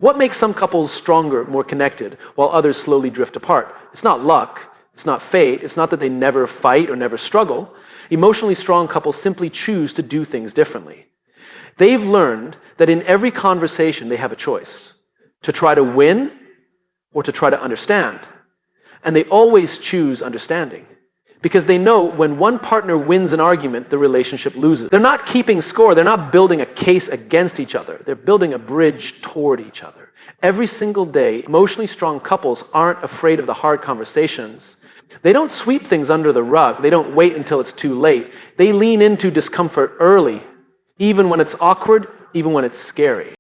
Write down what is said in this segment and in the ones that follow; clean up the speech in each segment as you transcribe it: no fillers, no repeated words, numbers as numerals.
What makes some couples stronger, more connected, while others slowly drift apart? It's not luck. It's not fate. It's not that they never fight or never struggle. Emotionally strong couples simply choose to do things differently. They've learned that in every conversation they have a choice to try to win or to try to understand. And they always choose understanding because they know when one partner wins an argument, the relationship loses. They're not keeping score. They're not building a case against each other. They're building a bridge toward each other. Every single day, emotionally strong couples aren't afraid of the hard conversations. They don't sweep things under the rug. They don't wait until it's too late. They lean into discomfort early, even when it's awkward, even when it's scary.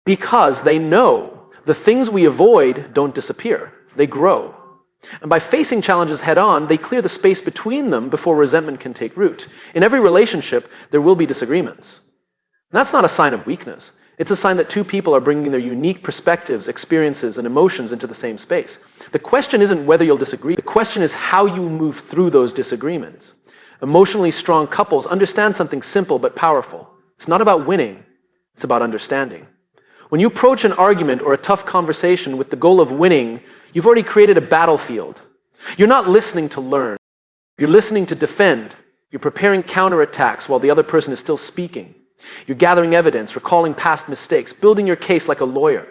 Because they know the things we avoid don't disappear. They grow. And by facing challenges head on, they clear the space between them before resentment can take root. In every relationship, there will be disagreements. And that's not a sign of weakness. It's a sign that two people are bringing their unique perspectives, experiences, and emotions into the same space. The question isn't whether you'll disagree. The question is how you move through those disagreements. Emotionally strong couples understand something simple but powerful. It's not about winning. It's about understanding. When you approach an argument or a tough conversation with the goal of winning, you've already created a battlefield. You're not listening to learn. You're listening to defend. You're preparing counterattacks while the other person is still speaking. You're gathering evidence, recalling past mistakes, building your case like a lawyer.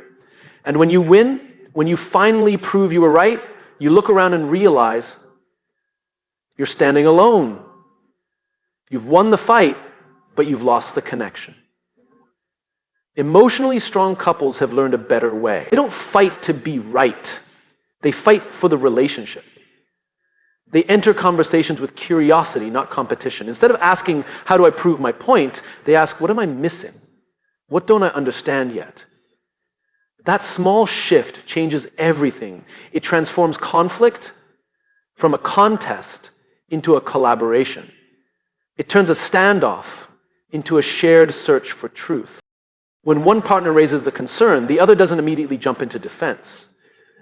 And when you win, when you finally prove you were right, you look around and realize you're standing alone. You've won the fight, but you've lost the connection. Emotionally strong couples have learned a better way. They don't fight to be right. They fight for the relationship. They enter conversations with curiosity, not competition. Instead of asking, how do I prove my point? They ask, what am I missing? What don't I understand yet? That small shift changes everything. It transforms conflict from a contest into a collaboration. It turns a standoff into a shared search for truth. When one partner raises the concern, the other doesn't immediately jump into defense.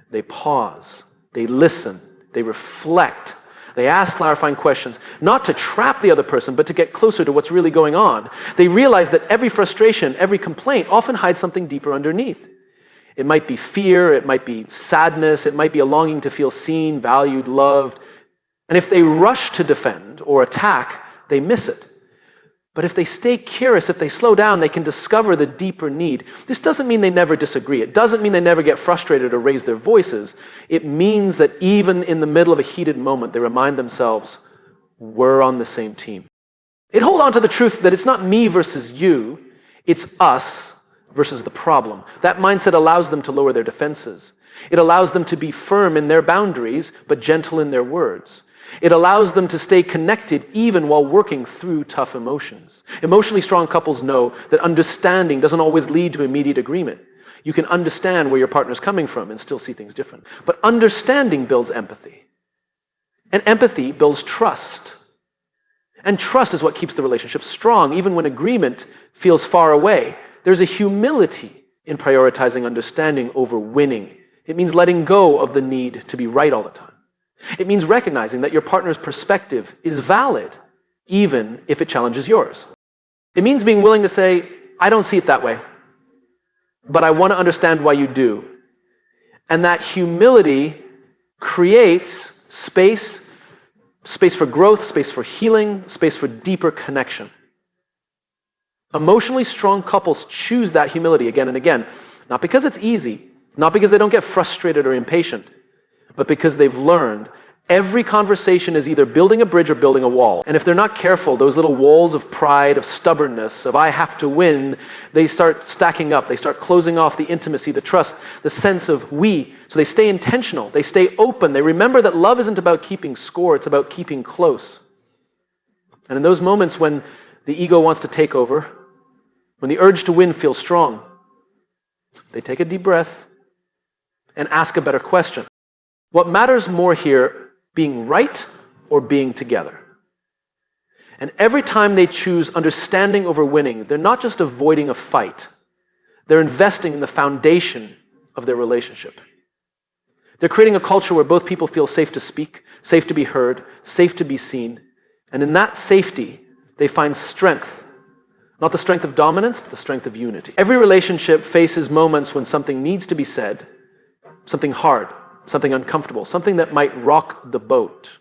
They pause, they listen, they reflect, they ask clarifying questions, not to trap the other person, but to get closer to what's really going on. They realize that every frustration, every complaint often hides something deeper underneath. It might be fear, it might be sadness, it might be a longing to feel seen, valued, loved. And if they rush to defend or attack, they miss it. But if they stay curious, if they slow down, they can discover the deeper need. This doesn't mean they never disagree. It doesn't mean they never get frustrated or raise their voices. It means that even in the middle of a heated moment, they remind themselves, we're on the same team. They hold on to the truth that it's not me versus you, it's us versus the problem. That mindset allows them to lower their defenses. It allows them to be firm in their boundaries, but gentle in their words. It allows them to stay connected even while working through tough emotions. Emotionally strong couples know that understanding doesn't always lead to immediate agreement. You can understand where your partner's coming from and still see things different. But understanding builds empathy. And empathy builds trust. And trust is what keeps the relationship strong, even when agreement feels far away. There's a humility in prioritizing understanding over winning. It means letting go of the need to be right all the time. It means recognizing that your partner's perspective is valid, even if it challenges yours. It means being willing to say, I don't see it that way, but I want to understand why you do. And that humility creates space for growth, space for healing, space for deeper connection. Emotionally strong couples choose that humility again and again, not because it's easy, not because they don't get frustrated or impatient, but because they've learned every conversation is either building a bridge or building a wall. And if they're not careful, those little walls of pride, of stubbornness, of I have to win, they start stacking up. They start closing off the intimacy, the trust, the sense of we. So they stay intentional. They stay open. They remember that love isn't about keeping score. It's about keeping close. And in those moments when the ego wants to take over, when the urge to win feels strong, they take a deep breath and ask a better question. What matters more here, being right or being together? And every time they choose understanding over winning, they're not just avoiding a fight. They're investing in the foundation of their relationship. They're creating a culture where both people feel safe to speak, safe to be heard, safe to be seen. And in that safety, they find strength Not the strength of dominance, but the strength of unity. Every relationship faces moments when something needs to be said, something hard, something uncomfortable, something that might rock the boat.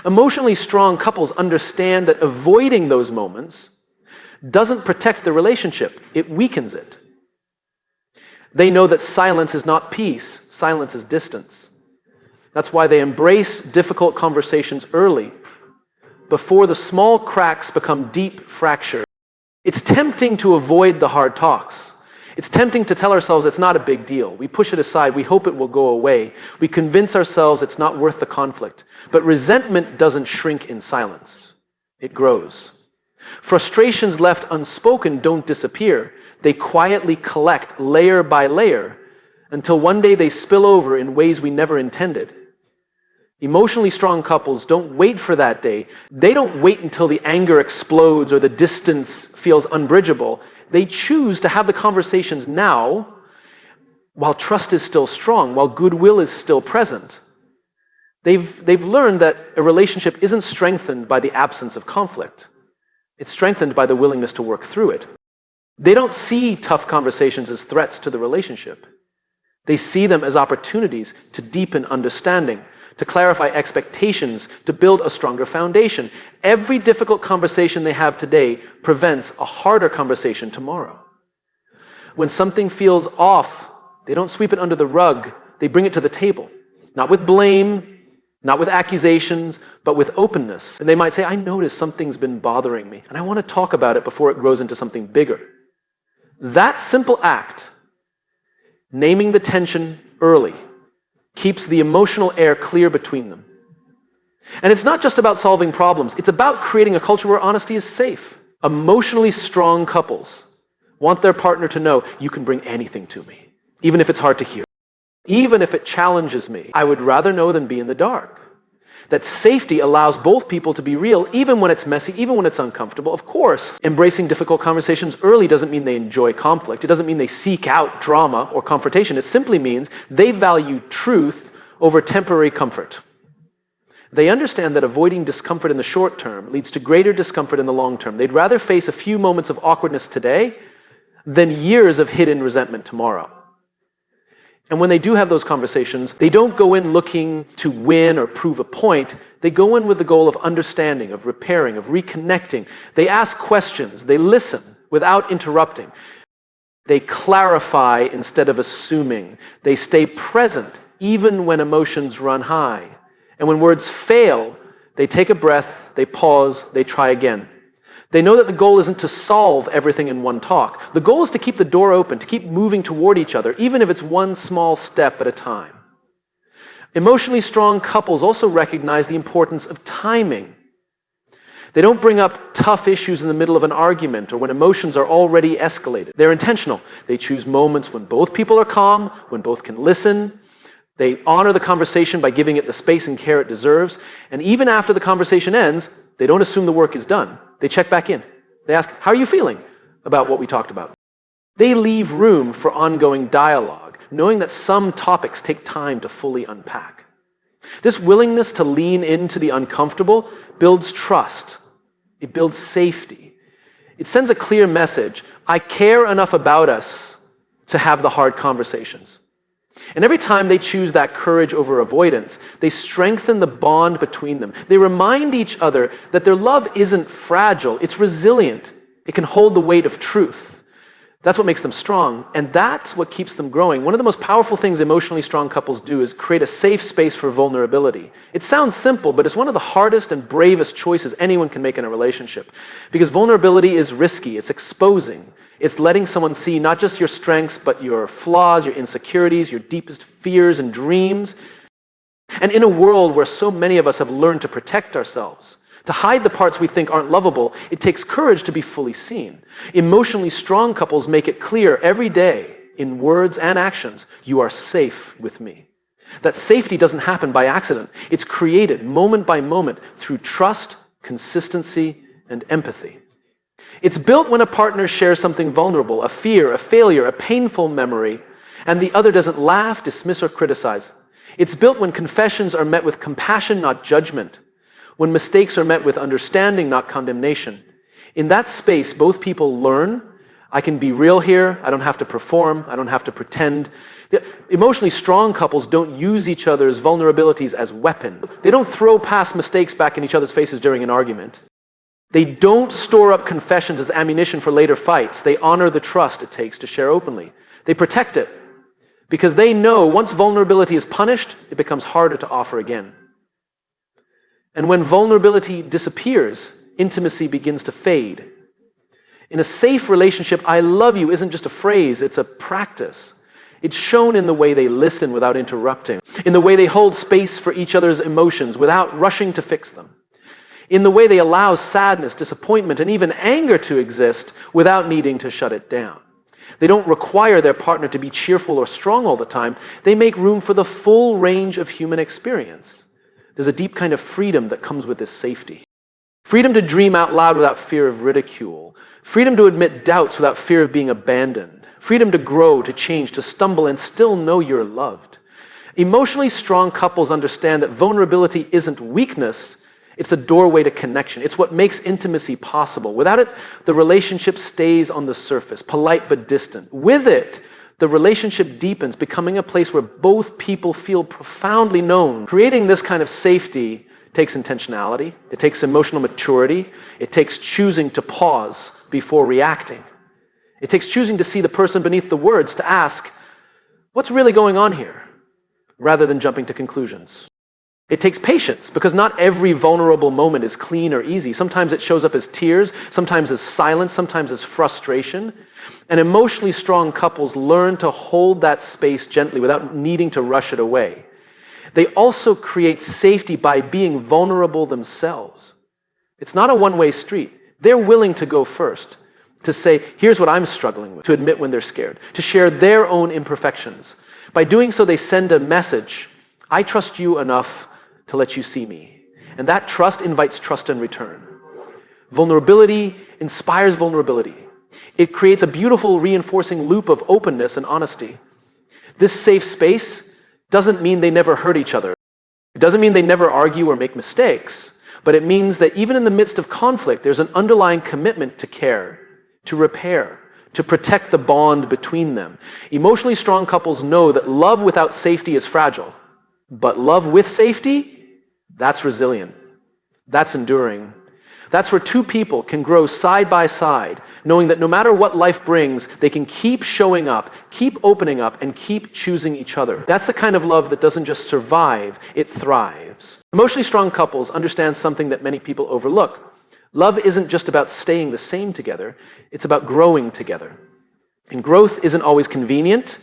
Emotionally strong couples understand that avoiding those moments doesn't protect the relationship, it weakens it. They know that silence is not peace, silence is distance. That's why they embrace difficult conversations early, before the small cracks become deep fractures. It's tempting to avoid the hard talks. It's tempting to tell ourselves it's not a big deal. We push it aside, we hope it will go away. We convince ourselves it's not worth the conflict. But resentment doesn't shrink in silence. It grows. Frustrations left unspoken don't disappear. They quietly collect layer by layer until one day they spill over in ways we never intended. Emotionally strong couples don't wait for that day. They don't wait until the anger explodes or the distance feels unbridgeable. They choose to have the conversations now while trust is still strong, while goodwill is still present. They've learned that a relationship isn't strengthened by the absence of conflict. It's strengthened by the willingness to work through it. They don't see tough conversations as threats to the relationship. They see them as opportunities to deepen understanding, to clarify expectations, to build a stronger foundation. Every difficult conversation they have today prevents a harder conversation tomorrow. When something feels off, they don't sweep it under the rug, they bring it to the table. Not with blame, not with accusations, but with openness. And they might say, I noticed something's been bothering me, and I want to talk about it before it grows into something bigger. That simple act, naming the tension early, keeps the emotional air clear between them. And it's not just about solving problems, it's about creating a culture where honesty is safe. Emotionally strong couples want their partner to know, you can bring anything to me, even if it's hard to hear. Even if it challenges me, I would rather know than be in the dark. That safety allows both people to be real, even when it's messy, even when it's uncomfortable. Of course, embracing difficult conversations early doesn't mean they enjoy conflict. It doesn't mean they seek out drama or confrontation. It simply means they value truth over temporary comfort. They understand that avoiding discomfort in the short term leads to greater discomfort in the long term. They'd rather face a few moments of awkwardness today than years of hidden resentment tomorrow. And when they do have those conversations, they don't go in looking to win or prove a point. They go in with the goal of understanding, of repairing, of reconnecting. They ask questions. They listen without interrupting. They clarify instead of assuming. They stay present even when emotions run high. And when words fail, they take a breath, they pause, they try again. They know that the goal isn't to solve everything in one talk. The goal is to keep the door open, to keep moving toward each other, even if it's one small step at a time. Emotionally strong couples also recognize the importance of timing. They don't bring up tough issues in the middle of an argument or when emotions are already escalated. They're intentional. They choose moments when both people are calm, when both can listen. They honor the conversation by giving it the space and care it deserves. And even after the conversation ends, they don't assume the work is done. They check back in. They ask, how are you feeling about what we talked about? They leave room for ongoing dialogue, knowing that some topics take time to fully unpack. This willingness to lean into the uncomfortable builds trust. It builds safety. It sends a clear message. I care enough about us to have the hard conversations. And every time they choose that courage over avoidance, they strengthen the bond between them. They remind each other that their love isn't fragile, it's resilient. It can hold the weight of truth. That's what makes them strong, and that's what keeps them growing. One of the most powerful things emotionally strong couples do is create a safe space for vulnerability. It sounds simple, but it's one of the hardest and bravest choices anyone can make in a relationship. Because vulnerability is risky, it's exposing. It's letting someone see not just your strengths, but your flaws, your insecurities, your deepest fears and dreams. And in a world where so many of us have learned to protect ourselves, to hide the parts we think aren't lovable, it takes courage to be fully seen. Emotionally strong couples make it clear every day, in words and actions, you are safe with me. That safety doesn't happen by accident. It's created moment by moment through trust, consistency, and empathy. It's built when a partner shares something vulnerable, a fear, a failure, a painful memory, and the other doesn't laugh, dismiss, or criticize. It's built when confessions are met with compassion, not judgment. When mistakes are met with understanding, not condemnation. In that space, both people learn, I can be real here, I don't have to perform, I don't have to pretend. Emotionally strong couples don't use each other's vulnerabilities as weapons. They don't throw past mistakes back in each other's faces during an argument. They don't store up confessions as ammunition for later fights. They honor the trust it takes to share openly. They protect it because they know once vulnerability is punished, it becomes harder to offer again. And when vulnerability disappears, intimacy begins to fade. In a safe relationship, I love you isn't just a phrase, it's a practice. It's shown in the way they listen without interrupting, in the way they hold space for each other's emotions without rushing to fix them, in the way they allow sadness, disappointment, and even anger to exist without needing to shut it down. They don't require their partner to be cheerful or strong all the time. They make room for the full range of human experience. There's a deep kind of freedom that comes with this safety. Freedom to dream out loud without fear of ridicule. Freedom to admit doubts without fear of being abandoned. Freedom to grow, to change, to stumble, and still know you're loved. Emotionally strong couples understand that vulnerability isn't weakness, it's a doorway to connection. It's what makes intimacy possible. Without it, the relationship stays on the surface, polite but distant. With it, the relationship deepens, becoming a place where both people feel profoundly known. Creating this kind of safety takes intentionality, it takes emotional maturity, it takes choosing to pause before reacting. It takes choosing to see the person beneath the words, to ask, what's really going on here? Rather than jumping to conclusions. It takes patience, because not every vulnerable moment is clean or easy. Sometimes it shows up as tears, sometimes as silence, sometimes as frustration. And emotionally strong couples learn to hold that space gently without needing to rush it away. They also create safety by being vulnerable themselves. It's not a one-way street. They're willing to go first, to say, here's what I'm struggling with, to admit when they're scared, to share their own imperfections. By doing so, they send a message, I trust you enough to let you see me. And that trust invites trust in return. Vulnerability inspires vulnerability. It creates a beautiful reinforcing loop of openness and honesty. This safe space doesn't mean they never hurt each other. It doesn't mean they never argue or make mistakes, but it means that even in the midst of conflict, there's an underlying commitment to care, to repair, to protect the bond between them. Emotionally strong couples know that love without safety is fragile, but love with safety, that's resilient. That's enduring. That's where two people can grow side by side, knowing that no matter what life brings, they can keep showing up, keep opening up, and keep choosing each other. That's the kind of love that doesn't just survive, it thrives. Emotionally strong couples understand something that many people overlook. Love isn't just about staying the same together, it's about growing together. And growth isn't always convenient,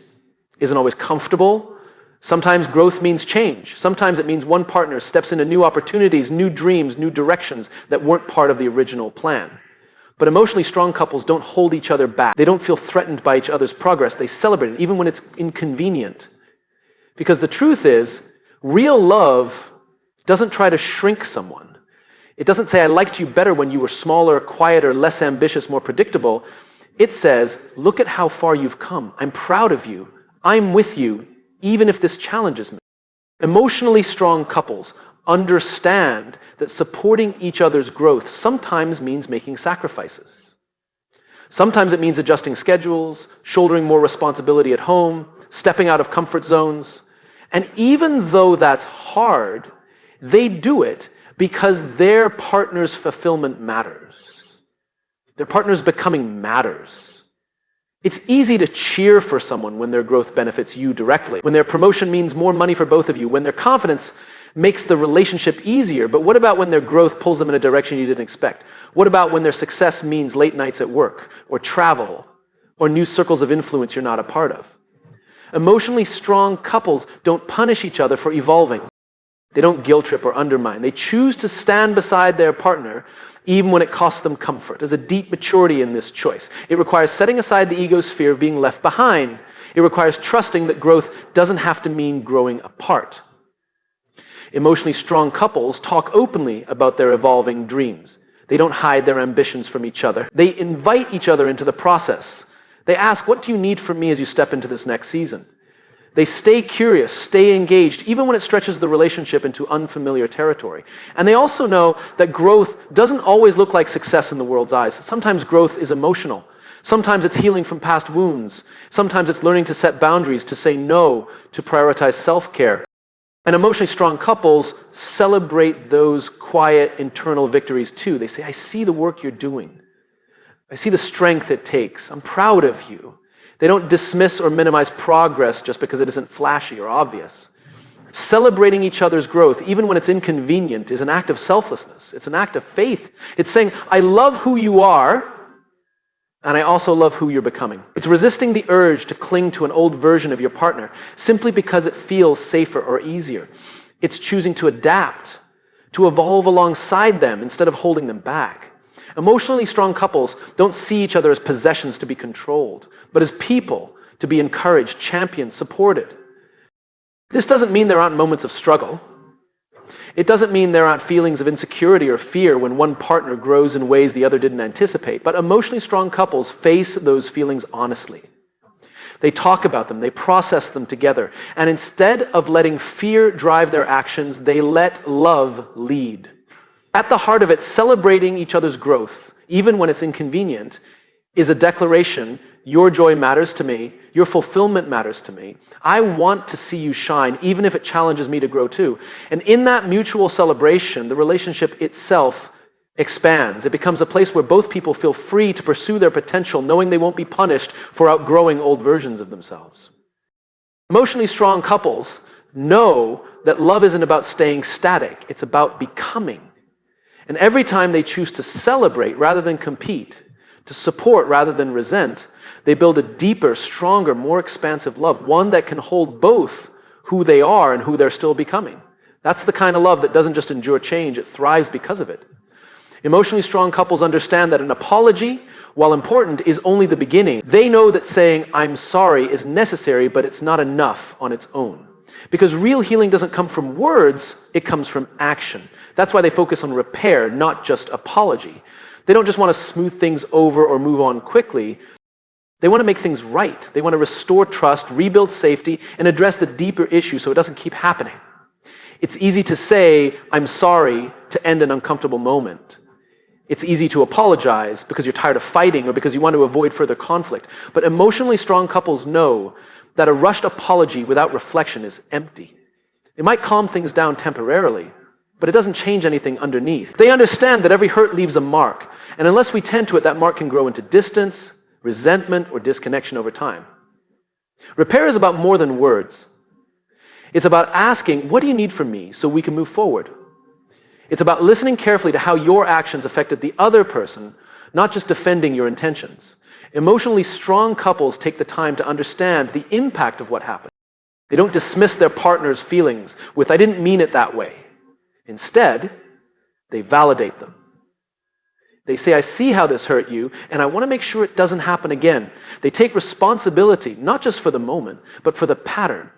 isn't always comfortable. Sometimes growth means change. Sometimes it means one partner steps into new opportunities, new dreams, new directions that weren't part of the original plan. But emotionally strong couples don't hold each other back. They don't feel threatened by each other's progress. They celebrate it, even when it's inconvenient. Because the truth is, real love doesn't try to shrink someone. It doesn't say, I liked you better when you were smaller, quieter, less ambitious, more predictable. It says, look at how far you've come. I'm proud of you. I'm with you, even if this challenges me. Emotionally strong couples understand that supporting each other's growth sometimes means making sacrifices. Sometimes it means adjusting schedules, shouldering more responsibility at home, stepping out of comfort zones. And even though that's hard, they do it because their partner's fulfillment matters. Their partner's becoming matters. It's easy to cheer for someone when their growth benefits you directly, when their promotion means more money for both of you, when their confidence makes the relationship easier. But what about when their growth pulls them in a direction you didn't expect? What about when their success means late nights at work, or travel, or new circles of influence you're not a part of? Emotionally strong couples don't punish each other for evolving. They don't guilt trip or undermine. They choose to stand beside their partner even when it costs them comfort. There's a deep maturity in this choice. It requires setting aside the ego's fear of being left behind. It requires trusting that growth doesn't have to mean growing apart. Emotionally strong couples talk openly about their evolving dreams. They don't hide their ambitions from each other. They invite each other into the process. They ask, what do you need from me as you step into this next season? They stay curious, stay engaged, even when it stretches the relationship into unfamiliar territory. And they also know that growth doesn't always look like success in the world's eyes. Sometimes growth is emotional. Sometimes it's healing from past wounds. Sometimes it's learning to set boundaries, to say no, to prioritize self-care. And emotionally strong couples celebrate those quiet internal victories too. They say, I see the work you're doing. I see the strength it takes. I'm proud of you. They don't dismiss or minimize progress just because it isn't flashy or obvious. Celebrating each other's growth, even when it's inconvenient, is an act of selflessness. It's an act of faith. It's saying, I love who you are, and I also love who you're becoming. It's resisting the urge to cling to an old version of your partner simply because it feels safer or easier. It's choosing to adapt, to evolve alongside them instead of holding them back. Emotionally strong couples don't see each other as possessions to be controlled, but as people to be encouraged, championed, supported. This doesn't mean there aren't moments of struggle. It doesn't mean there aren't feelings of insecurity or fear when one partner grows in ways the other didn't anticipate, but emotionally strong couples face those feelings honestly. They talk about them, they process them together, and instead of letting fear drive their actions, they let love lead. At the heart of it, celebrating each other's growth, even when it's inconvenient, is a declaration, your joy matters to me, your fulfillment matters to me. I want to see you shine, even if it challenges me to grow too. And in that mutual celebration, the relationship itself expands. It becomes a place where both people feel free to pursue their potential, knowing they won't be punished for outgrowing old versions of themselves. Emotionally strong couples know that love isn't about staying static, it's about becoming. And every time they choose to celebrate rather than compete, to support rather than resent, they build a deeper, stronger, more expansive love, one that can hold both who they are and who they're still becoming. That's the kind of love that doesn't just endure change, it thrives because of it. Emotionally strong couples understand that an apology, while important, is only the beginning. They know that saying, I'm sorry, is necessary, but it's not enough on its own. Because real healing doesn't come from words, it comes from action. That's why they focus on repair, not just apology. They don't just want to smooth things over or move on quickly. They want to make things right. They want to restore trust, rebuild safety, and address the deeper issue so it doesn't keep happening. It's easy to say, I'm sorry, to end an uncomfortable moment. It's easy to apologize because you're tired of fighting or because you want to avoid further conflict. But emotionally strong couples know that a rushed apology without reflection is empty. It might calm things down temporarily, but it doesn't change anything underneath. They understand that every hurt leaves a mark, and unless we tend to it, that mark can grow into distance, resentment, or disconnection over time. Repair is about more than words. It's about asking, what do you need from me so we can move forward? It's about listening carefully to how your actions affected the other person, not just defending your intentions. Emotionally strong couples take the time to understand the impact of what happened. They don't dismiss their partner's feelings with, I didn't mean it that way. Instead, they validate them. They say, I see how this hurt you, and I want to make sure it doesn't happen again. They take responsibility, not just for the moment, but for the pattern.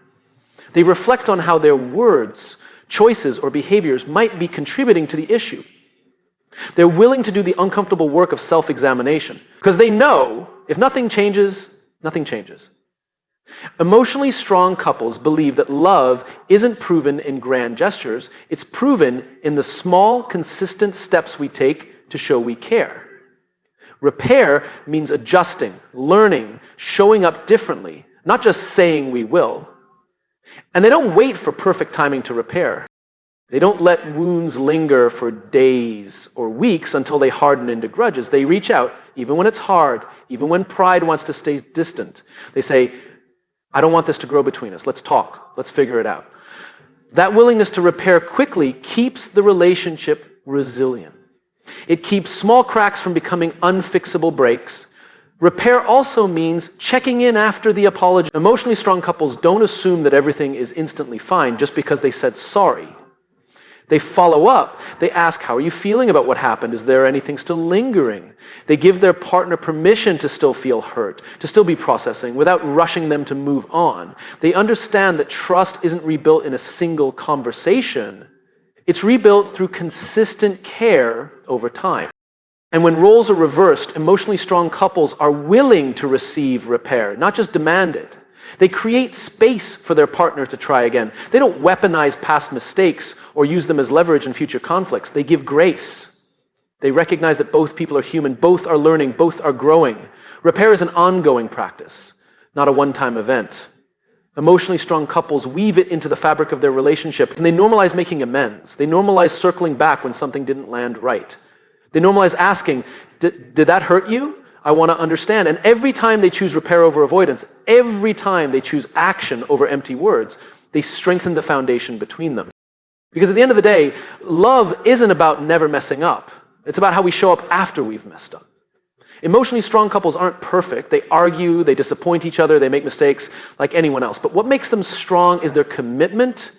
They reflect on how their words, choices, or behaviors might be contributing to the issue. They're willing to do the uncomfortable work of self-examination because they know if nothing changes, nothing changes. Emotionally strong couples believe that love isn't proven in grand gestures, it's proven in the small, consistent steps we take to show we care. Repair means adjusting, learning, showing up differently, not just saying we will. And they don't wait for perfect timing to repair. They don't let wounds linger for days or weeks until they harden into grudges. They reach out, even when it's hard, even when pride wants to stay distant. They say, I don't want this to grow between us. Let's talk. Let's figure it out. That willingness to repair quickly keeps the relationship resilient. It keeps small cracks from becoming unfixable breaks. Repair also means checking in after the apology. Emotionally strong couples don't assume that everything is instantly fine just because they said sorry. They follow up. They ask, how are you feeling about what happened? Is there anything still lingering? They give their partner permission to still feel hurt, to still be processing, without rushing them to move on. They understand that trust isn't rebuilt in a single conversation. It's rebuilt through consistent care over time. And when roles are reversed, emotionally strong couples are willing to receive repair, not just demand it. They create space for their partner to try again. They don't weaponize past mistakes or use them as leverage in future conflicts. They give grace. They recognize that both people are human, both are learning, both are growing. Repair is an ongoing practice, not a one-time event. Emotionally strong couples weave it into the fabric of their relationship, and they normalize making amends. They normalize circling back when something didn't land right. They normalize asking, did that hurt you? I want to understand. And every time they choose repair over avoidance, every time they choose action over empty words, they strengthen the foundation between them. Because at the end of the day, love isn't about never messing up. It's about how we show up after we've messed up. Emotionally strong couples aren't perfect. They argue, they disappoint each other, they make mistakes like anyone else. But what makes them strong is their commitment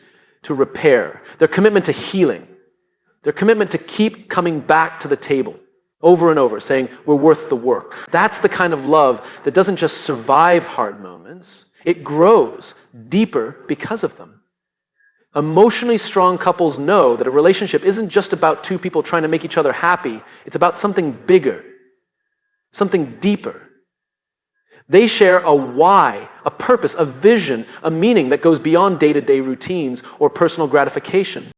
to repair, their commitment to healing, their commitment to keep coming back to the table over and over, saying, we're worth the work. That's the kind of love that doesn't just survive hard moments, it grows deeper because of them. Emotionally strong couples know that a relationship isn't just about two people trying to make each other happy, it's about something bigger, something deeper. They share a why, a purpose, a vision, a meaning that goes beyond day-to-day routines or personal gratification.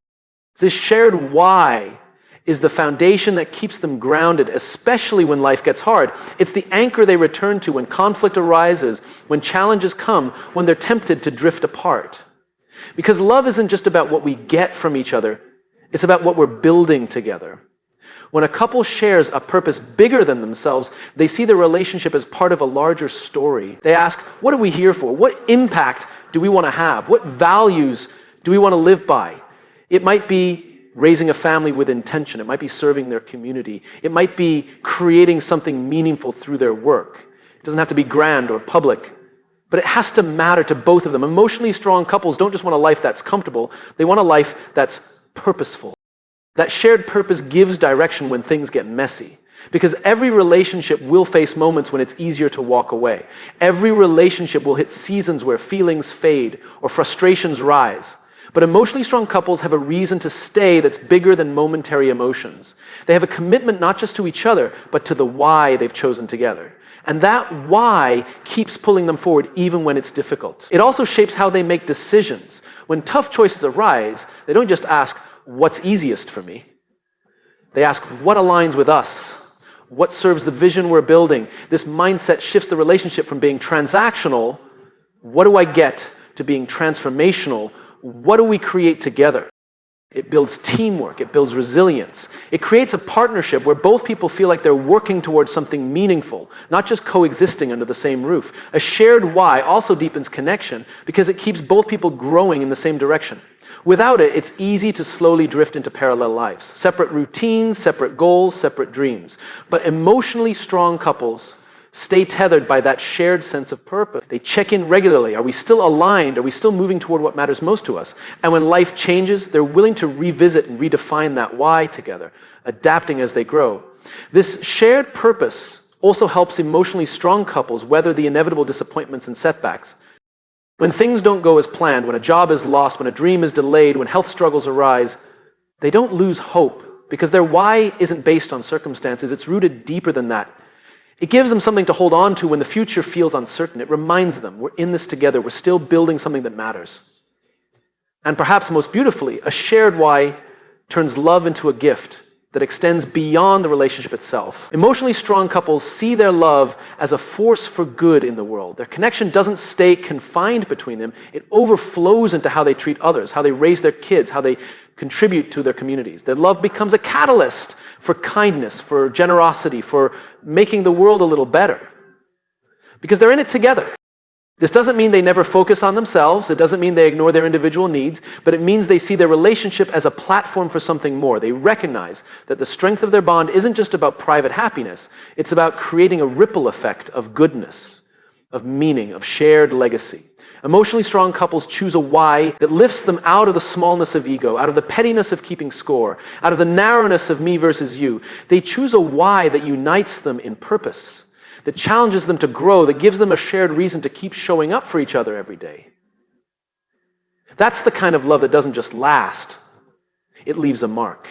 This shared why is the foundation that keeps them grounded, especially when life gets hard. It's the anchor they return to when conflict arises, when challenges come, when they're tempted to drift apart. Because love isn't just about what we get from each other, it's about what we're building together. When a couple shares a purpose bigger than themselves, they see the relationship as part of a larger story. They ask, what are we here for? What impact do we want to have? What values do we want to live by? It might be raising a family with intention. It might be serving their community. It might be creating something meaningful through their work. It doesn't have to be grand or public, but it has to matter to both of them. Emotionally strong couples don't just want a life that's comfortable. They want a life that's purposeful. That shared purpose gives direction when things get messy. Because every relationship will face moments when it's easier to walk away. Every relationship will hit seasons where feelings fade or frustrations rise. But emotionally strong couples have a reason to stay that's bigger than momentary emotions. They have a commitment not just to each other, but to the why they've chosen together. And that why keeps pulling them forward even when it's difficult. It also shapes how they make decisions. When tough choices arise, they don't just ask, what's easiest for me? They ask, what aligns with us? What serves the vision we're building? This mindset shifts the relationship from being transactional, what do I get, to being transformational, what do we create together? It builds teamwork, it builds resilience. It creates a partnership where both people feel like they're working towards something meaningful, not just coexisting under the same roof. A shared why also deepens connection because it keeps both people growing in the same direction. Without it, it's easy to slowly drift into parallel lives. Separate routines, separate goals, separate dreams. But emotionally strong couples stay tethered by that shared sense of purpose. They check in regularly. Are we still aligned? Are we still moving toward what matters most to us? And when life changes, they're willing to revisit and redefine that why together, adapting as they grow. This shared purpose also helps emotionally strong couples weather the inevitable disappointments and setbacks. When things don't go as planned, when a job is lost, when a dream is delayed, when health struggles arise, they don't lose hope because their why isn't based on circumstances. It's rooted deeper than that. It gives them something to hold on to when the future feels uncertain. It reminds them, we're in this together. We're still building something that matters. And perhaps most beautifully, a shared why turns love into a gift that extends beyond the relationship itself. Emotionally strong couples see their love as a force for good in the world. Their connection doesn't stay confined between them. It overflows into how they treat others, how they raise their kids, how they contribute to their communities. Their love becomes a catalyst for kindness, for generosity, for making the world a little better. Because they're in it together. This doesn't mean they never focus on themselves. It doesn't mean they ignore their individual needs, but it means they see their relationship as a platform for something more. They recognize that the strength of their bond isn't just about private happiness. It's about creating a ripple effect of goodness, of meaning, of shared legacy. Emotionally strong couples choose a why that lifts them out of the smallness of ego, out of the pettiness of keeping score, out of the narrowness of me versus you. They choose a why that unites them in purpose, that challenges them to grow, that gives them a shared reason to keep showing up for each other every day. That's the kind of love that doesn't just last, it leaves a mark.